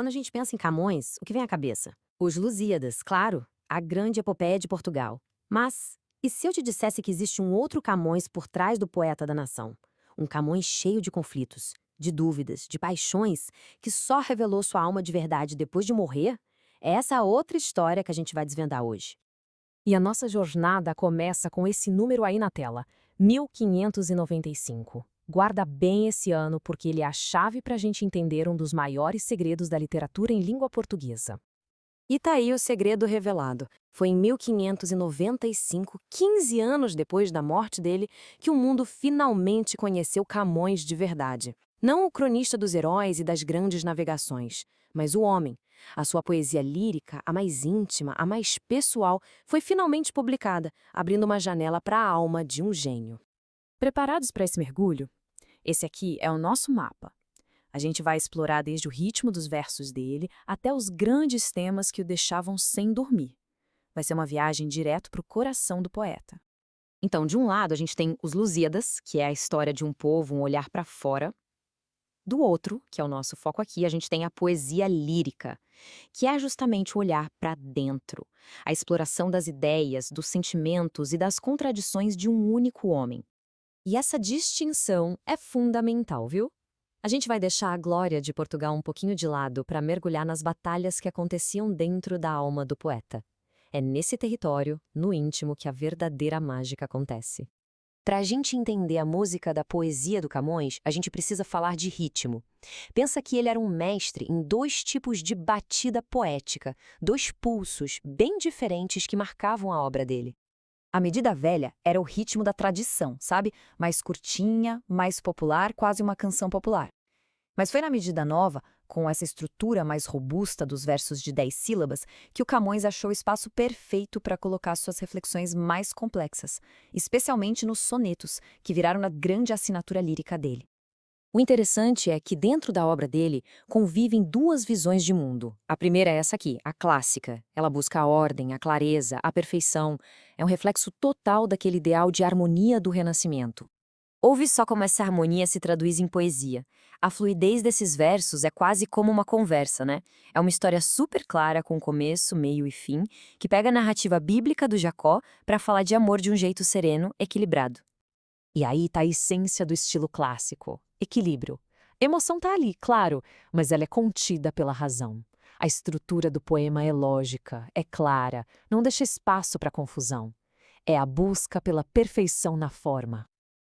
quando a gente pensa em Camões, o que vem à cabeça? Os Lusíadas, claro, a grande epopeia de Portugal. Mas, e se eu te dissesse que existe um outro Camões por trás do poeta da nação? Um Camões cheio de conflitos, de dúvidas, de paixões, que só revelou sua alma de verdade depois de morrer? É essa outra história que a gente vai desvendar hoje. E a nossa jornada começa com esse número aí na tela, 1595. Guarda bem esse ano porque ele é a chave para a gente entender um dos maiores segredos da literatura em língua portuguesa. E tá aí o segredo revelado. Foi em 1595, 15 anos depois da morte dele, que o mundo finalmente conheceu Camões de verdade. Não o cronista dos heróis e das grandes navegações, mas o homem. A sua poesia lírica, a mais íntima, a mais pessoal, foi finalmente publicada, abrindo uma janela para a alma de um gênio. Preparados para esse mergulho? Esse aqui é o nosso mapa. A gente vai explorar desde o ritmo dos versos dele até os grandes temas que o deixavam sem dormir. Vai ser uma viagem direto para o coração do poeta. Então, de um lado, a gente tem os Lusíadas, que é a história de um povo, um olhar para fora. Do outro, que é o nosso foco aqui, a gente tem a poesia lírica, que é justamente o olhar para dentro, a exploração das ideias, dos sentimentos e das contradições de um único homem. E essa distinção é fundamental, viu? A gente vai deixar a glória de Portugal um pouquinho de lado para mergulhar nas batalhas que aconteciam dentro da alma do poeta. É nesse território, no íntimo, que a verdadeira mágica acontece. Para a gente entender a música da poesia do Camões, a gente precisa falar de ritmo. Pensa que ele era um mestre em dois tipos de batida poética, dois pulsos bem diferentes que marcavam a obra dele. A medida velha era o ritmo da tradição, sabe? Mais curtinha, mais popular, quase uma canção popular. Mas foi na medida nova, com essa estrutura mais robusta dos versos de 10 sílabas, que o Camões achou o espaço perfeito para colocar suas reflexões mais complexas, especialmente nos sonetos, que viraram a grande assinatura lírica dele. O interessante é que dentro da obra dele convivem duas visões de mundo. A primeira é essa aqui, a clássica. Ela busca a ordem, a clareza, a perfeição. É um reflexo total daquele ideal de harmonia do Renascimento. Ouve só como essa harmonia se traduz em poesia. A fluidez desses versos é quase como uma conversa, né? É uma história super clara com começo, meio e fim, que pega a narrativa bíblica do Jacó para falar de amor de um jeito sereno, equilibrado. E aí está a essência do estilo clássico: equilíbrio. Emoção está ali, claro, mas ela é contida pela razão. A estrutura do poema é lógica, é clara, não deixa espaço para confusão. É a busca pela perfeição na forma.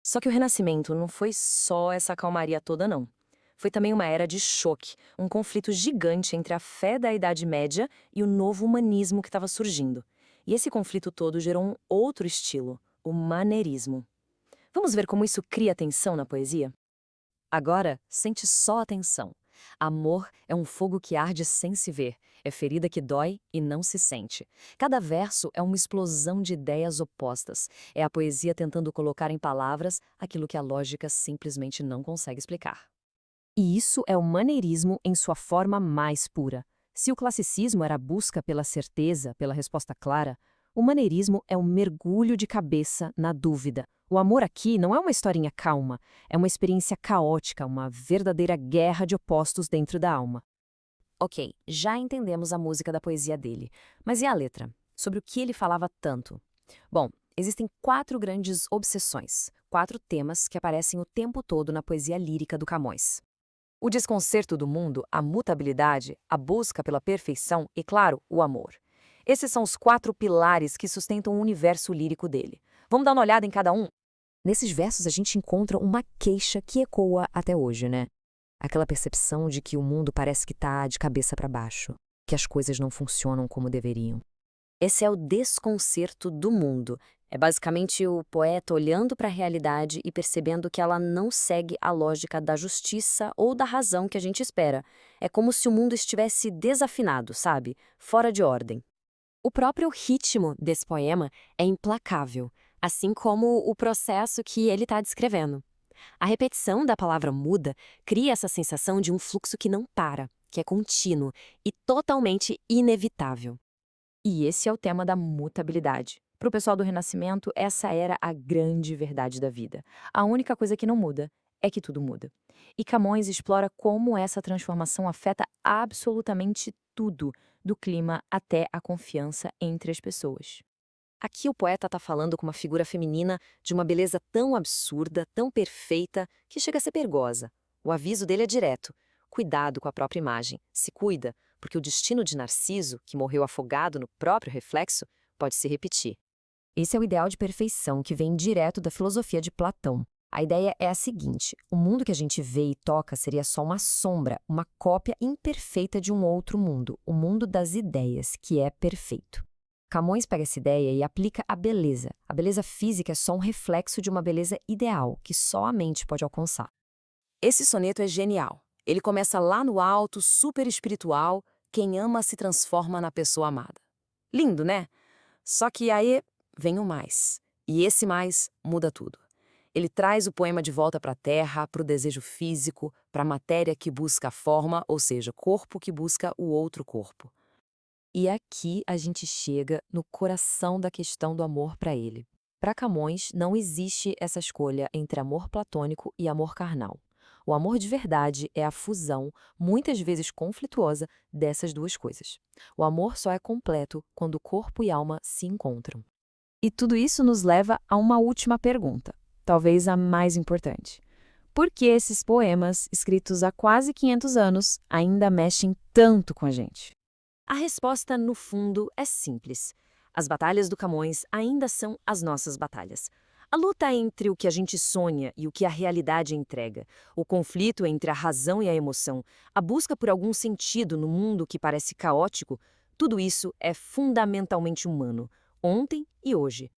Só que o Renascimento não foi só essa calmaria toda, não. Foi também uma era de choque, um conflito gigante entre a fé da Idade Média e o novo humanismo que estava surgindo. E esse conflito todo gerou um outro estilo, o maneirismo. Vamos ver como isso cria tensão na poesia? Agora, sente só a tensão. Amor é um fogo que arde sem se ver, é ferida que dói e não se sente. Cada verso é uma explosão de ideias opostas. É a poesia tentando colocar em palavras aquilo que a lógica simplesmente não consegue explicar. E isso é o maneirismo em sua forma mais pura. Se o classicismo era a busca pela certeza, pela resposta clara, o maneirismo é um mergulho de cabeça na dúvida. O amor aqui não é uma historinha calma, é uma experiência caótica, uma verdadeira guerra de opostos dentro da alma. Ok, já entendemos a música da poesia dele, mas e a letra? Sobre o que ele falava tanto? Bom, existem quatro grandes obsessões, quatro temas que aparecem o tempo todo na poesia lírica do Camões. O desconcerto do mundo, a mutabilidade, a busca pela perfeição e, claro, o amor. Esses são os quatro pilares que sustentam o universo lírico dele. Vamos dar uma olhada em cada um? Nesses versos a gente encontra uma queixa que ecoa até hoje, né? Aquela percepção de que o mundo parece que está de cabeça para baixo, que as coisas não funcionam como deveriam. Esse é o desconcerto do mundo. É basicamente o poeta olhando para a realidade e percebendo que ela não segue a lógica da justiça ou da razão que a gente espera. É como se o mundo estivesse desafinado, sabe? Fora de ordem. O próprio ritmo desse poema é implacável, assim como o processo que ele está descrevendo. A repetição da palavra muda cria essa sensação de um fluxo que não para, que é contínuo e totalmente inevitável. E esse é o tema da mutabilidade. Para o pessoal do Renascimento, essa era a grande verdade da vida. A única coisa que não muda é que tudo muda. E Camões explora como essa transformação afeta absolutamente tudo, do clima até a confiança entre as pessoas. Aqui o poeta está falando com uma figura feminina de uma beleza tão absurda, tão perfeita, que chega a ser perigosa. O aviso dele é direto: cuidado com a própria imagem, se cuida, porque o destino de Narciso, que morreu afogado no próprio reflexo, pode se repetir. Esse é o ideal de perfeição que vem direto da filosofia de Platão. A ideia é a seguinte: o mundo que a gente vê e toca seria só uma sombra, uma cópia imperfeita de um outro mundo, o mundo das ideias, que é perfeito. Camões pega essa ideia e aplica à beleza. A beleza física é só um reflexo de uma beleza ideal, que só a mente pode alcançar. Esse soneto é genial. Ele começa lá no alto, super espiritual, quem ama se transforma na pessoa amada. Lindo, né? Só que aí vem o mais. E esse mais muda tudo. Ele traz o poema de volta para a terra, para o desejo físico, para a matéria que busca a forma, ou seja, corpo que busca o outro corpo. E aqui a gente chega no coração da questão do amor para ele. Para Camões, não existe essa escolha entre amor platônico e amor carnal. O amor de verdade é a fusão, muitas vezes conflituosa, dessas duas coisas. O amor só é completo quando corpo e alma se encontram. E tudo isso nos leva a uma última pergunta, talvez a mais importante. Por que esses poemas, escritos há quase 500 anos, ainda mexem tanto com a gente? A resposta, no fundo, é simples. As batalhas do Camões ainda são as nossas batalhas. A luta entre o que a gente sonha e o que a realidade entrega, o conflito entre a razão e a emoção, a busca por algum sentido no mundo que parece caótico, tudo isso é fundamentalmente humano, ontem e hoje.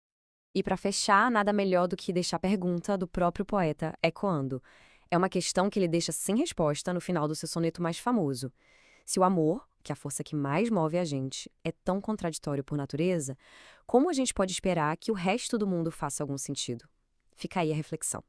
E para fechar, nada melhor do que deixar a pergunta do próprio poeta ecoando. É uma questão que ele deixa sem resposta no final do seu soneto mais famoso. Se o amor, que é a força que mais move a gente, é tão contraditório por natureza, como a gente pode esperar que o resto do mundo faça algum sentido? Fica aí a reflexão.